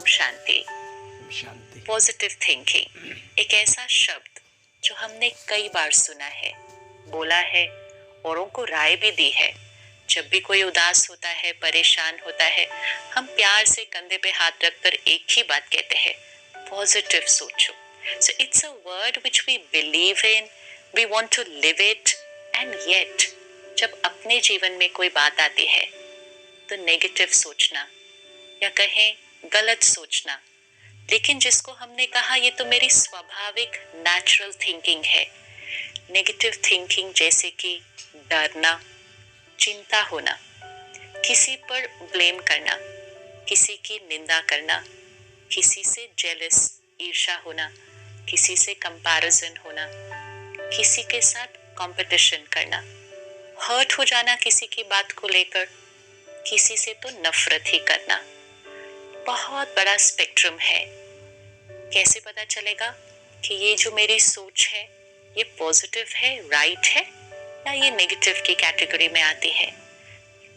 ओम शांति। शांति। Positive thinking एक ऐसा शब्द जो हमने कई बार सुना है, बोला है, औरों को राय भी दी है। जब भी कोई उदास होता है, परेशान होता है, हम प्यार से कंधे पे हाथ रखकर एक ही बात कहते हैं, पॉजिटिव सोचो। So it's a word which we believe in, we want to live it, and yet जब अपने जीवन में कोई बात आती है तो नेगेटिव सोचना या कहें गलत सोचना, लेकिन जिसको हमने कहा ये तो मेरी स्वाभाविक नेचुरल थिंकिंग है। नेगेटिव थिंकिंग जैसे कि डरना, चिंता होना, किसी पर ब्लेम करना, किसी की निंदा करना, किसी से जेलस ईर्ष्या होना, किसी से कंपैरिजन होना, किसी के साथ कंपटीशन करना, हर्ट हो जाना किसी की बात को लेकर, किसी से तो नफरत ही करना। बहुत बड़ा स्पेक्ट्रम है। कैसे पता चलेगा कि ये जो मेरी सोच है ये पॉजिटिव है, राइट है, या ये नेगेटिव की कैटेगरी में आती है?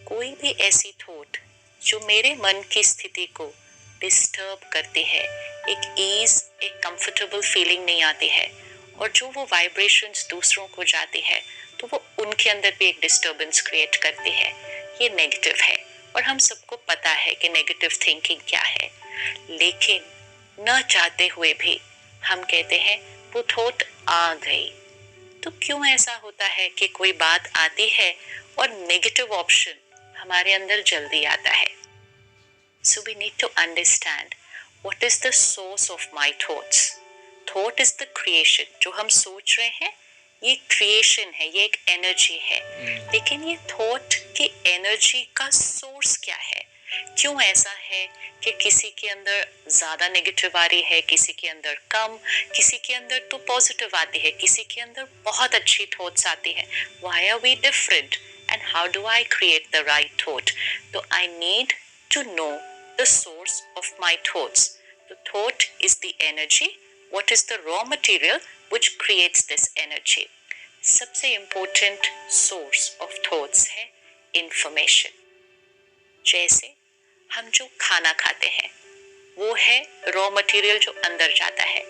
कोई भी ऐसी थॉट जो मेरे मन की स्थिति को डिस्टर्ब करती है, एक ईज, एक कंफर्टेबल फीलिंग नहीं आती है, और जो वो वाइब्रेशंस दूसरों को जाती है तो वो उनके अंदर भी एक डिस्टर्बेंस क्रिएट करती है, ये नेगेटिव है। और हम सबको पता है कि नेगेटिव थिंकिंग क्या है, लेकिन न चाहते हुए भी हम कहते हैं वो थॉट आ गई। तो क्यों ऐसा होता है कि कोई बात आती है और नेगेटिव ऑप्शन हमारे अंदर जल्दी आता है? So we need to understand what is the source of my thoughts. Thought is the creation. जो हम सोच रहे हैं ये क्रिएशन है, ये एक एनर्जी है, लेकिन ये थॉट की एनर्जी का सोर्स क्या है? क्यों ऐसा है कि किसी के अंदर ज्यादा नेगेटिव आ रही है, किसी के अंदर कम, किसी के अंदर तो पॉजिटिव आती है, किसी के अंदर बहुत अच्छी थॉट्स आती है? Why are we different and how do I create the right thought? तो I need to know the source of my thoughts. The thought is the energy. What is the raw material which creates this energy? सबसे important source of thoughts है information। जैसे हम जो खाना खाते हैं वो है रॉ मटेरियल जो अंदर जाता है,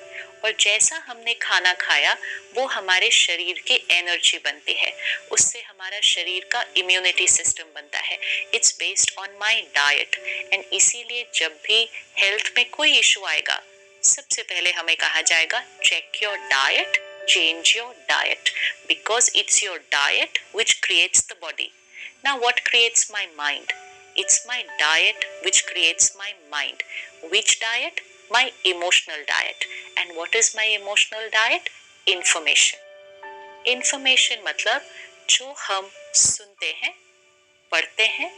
और जैसा हमने खाना खाया वो हमारे शरीर की एनर्जी बनती है, उससे हमारा शरीर का इम्यूनिटी सिस्टम बनता है। It's based on my diet. And इसीलिए जब भी हेल्थ में कोई इशू आएगा सबसे पहले हमें कहा जाएगा check your diet, change your diet, because it's your diet which creates the body. Now what creates my mind? It's my diet which creates my mind. Which diet? My emotional diet. And what is my emotional diet? Information. Information मतलब जो हम सुनते हैं, पढ़ते हैं,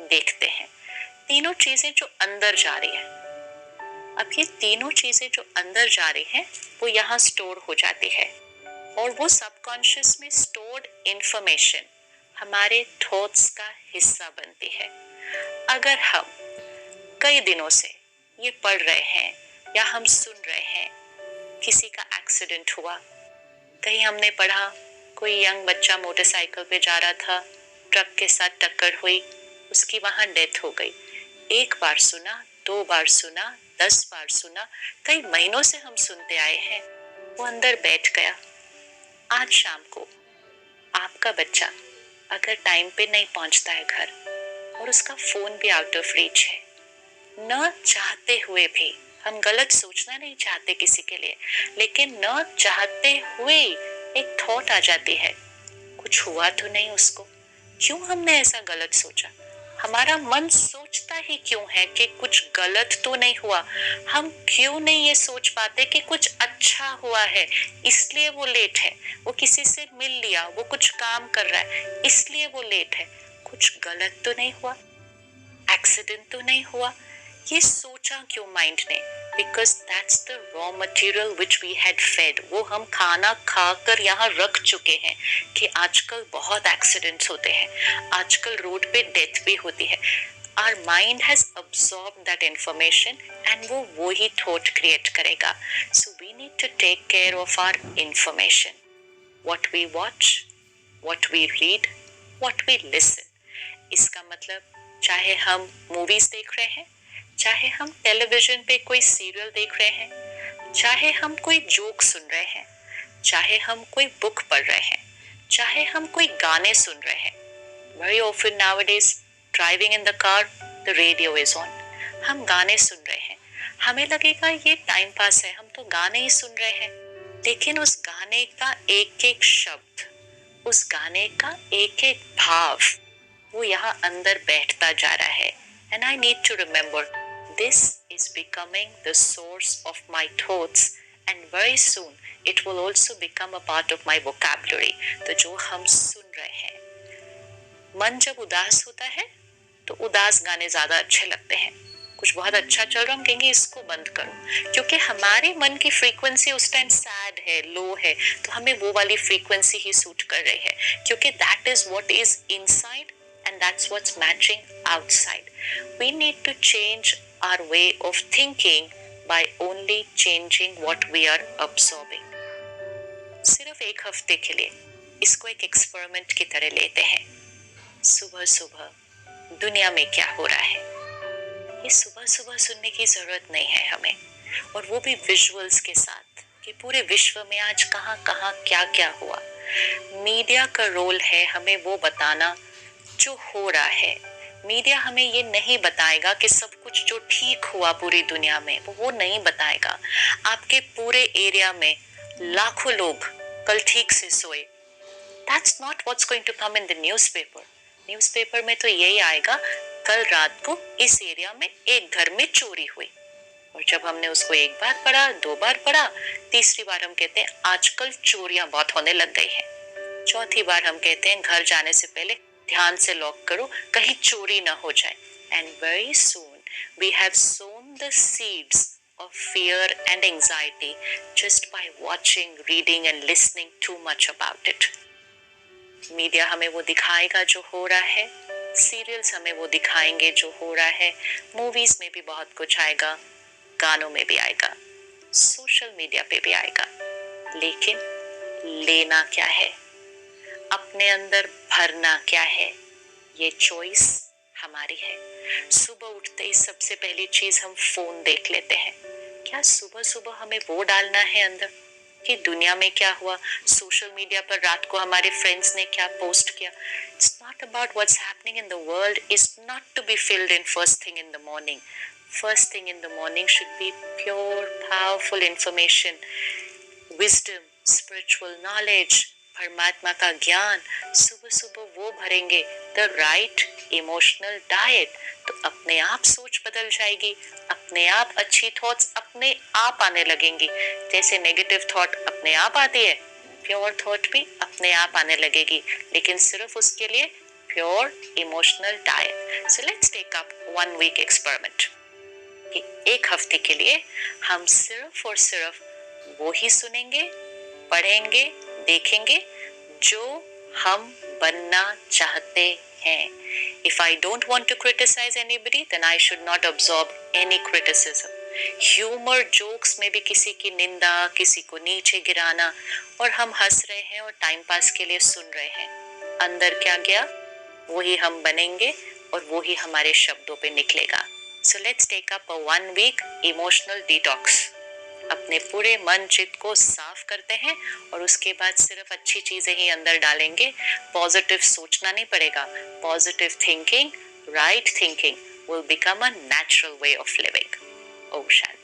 देखते हैं, तीनों चीजें जो अंदर जा रही है। अब ये तीनों चीजें जो अंदर जा रही हैं वो यहाँ स्टोर हो जाती है, और वो सबकॉन्शियस में स्टोर्ड इंफॉर्मेशन हमारे थॉट्स का हिस्सा बनती है। अगर हम कई दिनों से ये पढ़ रहे हैं या हम सुन रहे हैं किसी का एक्सीडेंट हुआ, कहीं हमने पढ़ा कोई यंग बच्चा मोटरसाइकिल पे जा रहा था, ट्रक के साथ टक्कर हुई, उसकी वहां डेथ हो गई। एक बार सुना, 2 बार सुना, 10 बार सुना, कई महीनों से हम सुनते आए हैं, वो अंदर बैठ गया। आज शाम को आपका बच्चा अगर टाइम पे नहीं पहुंचता है घर, और उसका फोन भी आउट ऑफ रीच है, न चाहते हुए भी, हम गलत सोचना नहीं चाहते किसी के लिए, लेकिन न चाहते हुए एक थॉट आ जाती है, कुछ हुआ तो नहीं उसको? क्यों हमने ऐसा गलत सोचा? हमारा मन सोचता ही क्यों है कि कुछ गलत तो नहीं हुआ? हम क्यों नहीं ये सोच पाते कि कुछ अच्छा हुआ है, इसलिए वो लेट है, वो किसी से मिल लिया, वो कुछ काम कर रहा है इसलिए वो लेट है, कुछ गलत तो नहीं हुआ, एक्सीडेंट तो नहीं हुआ? ये सोचा क्यों माइंड ने? Because that's the raw material which we had fed. वो हम खाना खाकर यहाँ रख चुके हैं कि आजकल बहुत एक्सीडेंट्स होते हैं, आजकल रोड पे डेथ भी होती है। Our mind has absorbed that information and वो वही thought create करेगा। So we need to take care of our information. What we watch, what we read, what we listen. इसका मतलब चाहे हम मूवीज देख रहे हैं, चाहे हम टेलीविजन पे कोई सीरियल देख रहे हैं, चाहे हम कोई जोक सुन रहे हैं, चाहे हम कोई बुक पढ़ रहे हैं, चाहे हम कोई गाने सुन रहे हैं. Very often nowadays, driving in the car, the radio is on. हम गाने सुन रहे हैं. हमें लगेगा ये टाइम पास है, हम तो गाने ही सुन रहे हैं. लेकिन उस गाने का एक एक शब्द, उस गाने का एक एक भाव, वो यहाँ अंदर बैठता जा रहा है. And I need to remember, this is becoming the source of my thoughts, and very soon it will also become a part of my vocabulary. तो जो हम सुन रहे हैं, मन जब उदास होता है तो उदास गाने ज्यादा अच्छे लगते हैं. कुछ बहुत अच्छा चल रहा, हम कहेंगे इसको बंद करो, क्योंकि हमारे मन की फ्रीक्वेंसी उस टाइम सैड है, लो है, तो हमें वो वाली फ्रीक्वेंसी ही सूट कर रही है, क्योंकि that is what is inside and that's what's matching outside. We need to change our way of thinking by only changing what we are absorbing. सिर्फ एक हफ्ते के लिए इसको एक एक्सपेरिमेंट की तरह लेते हैं. सुबह सुबह दुनिया में क्या हो रहा है, ये सुबह सुबह सुनने की जरूरत नहीं है हमें, और वो भी विजुअल्स के साथ कि पूरे विश्व में आज कहाँ कहाँ क्या क्या हुआ. मीडिया का रोल है हमें वो बताना जो हो रहा है. मीडिया हमें ये नहीं बताएगा कि सब कुछ जो ठीक हुआ पूरी दुनिया में, वो नहीं बताएगा. आपके पूरे एरिया में लाखों लोग कल ठीक से सोए, That's not what's going to come in the newspaper. Newspaper में तो यही आएगा, कल रात को इस एरिया में एक घर में चोरी हुई. और जब हमने उसको एक बार पढ़ा, दो बार पढ़ा, तीसरी बार हम कहते हैं आजकल चोरियां बहुत होने लग गई हैं. चौथी बार हम कहते हैं घर जाने से पहले ध्यान से लॉक करो, कहीं चोरी ना हो जाए. And very soon we have sown the seeds of fear and anxiety just by watching, reading and listening too much about it. Media हमें वो दिखाएगा जो हो रहा है, सीरियल्स हमें वो दिखाएंगे जो हो रहा है, मूवीज में भी बहुत कुछ आएगा, गानों में भी आएगा, सोशल मीडिया पे भी आएगा. लेकिन लेना क्या है, अपने अंदर भरना क्या है, ये चॉइस हमारी है. सुबह उठते ही सबसे पहली चीज हम फोन देख लेते हैं. क्या सुबह सुबह हमें वो डालना है अंदर कि दुनिया में क्या हुआ, सोशल मीडिया पर रात को हमारे फ्रेंड्स ने क्या पोस्ट किया. It's not about what's happening in the world, is not to be filled in first thing in the morning. First thing in the morning should be pure powerful information, wisdom, spiritual knowledge, परमात्मा का ज्ञान. सुबह सुबह वो भरेंगे, the right emotional diet, तो अपने आप सोच बदल जाएगी, अपने आप अच्छी थॉट्स अपने आप आने लगेंगी. जैसे नेगेटिव थॉट अपने आप आती है, प्योर थॉट भी अपने आप आने लगेगी, लेकिन सिर्फ उसके लिए pure emotional diet. So let's take up 1 week experiment कि एक हफ्ते के लिए हम सिर्फ और सिर्फ वो ही सुनेंगे, पढ़ेंगे, देखेंगे जो हम बनना चाहते हैं. If I don't want to criticize anybody, then I should not absorb any criticism. Humour jokes में भी किसी की निंदा, किसी को नीचे गिराना, और हम हंस रहे हैं और टाइम पास के लिए सुन रहे हैं. अंदर क्या गया वही हम बनेंगे और वही हमारे शब्दों पे निकलेगा. So let's take up a 1 week emotional detox. अपने पूरे मन चित्त को साफ करते हैं और उसके बाद सिर्फ अच्छी चीजें ही अंदर डालेंगे. पॉजिटिव सोचना नहीं पड़ेगा. Positive thinking, right thinking will become a natural way of living. Om Shanti.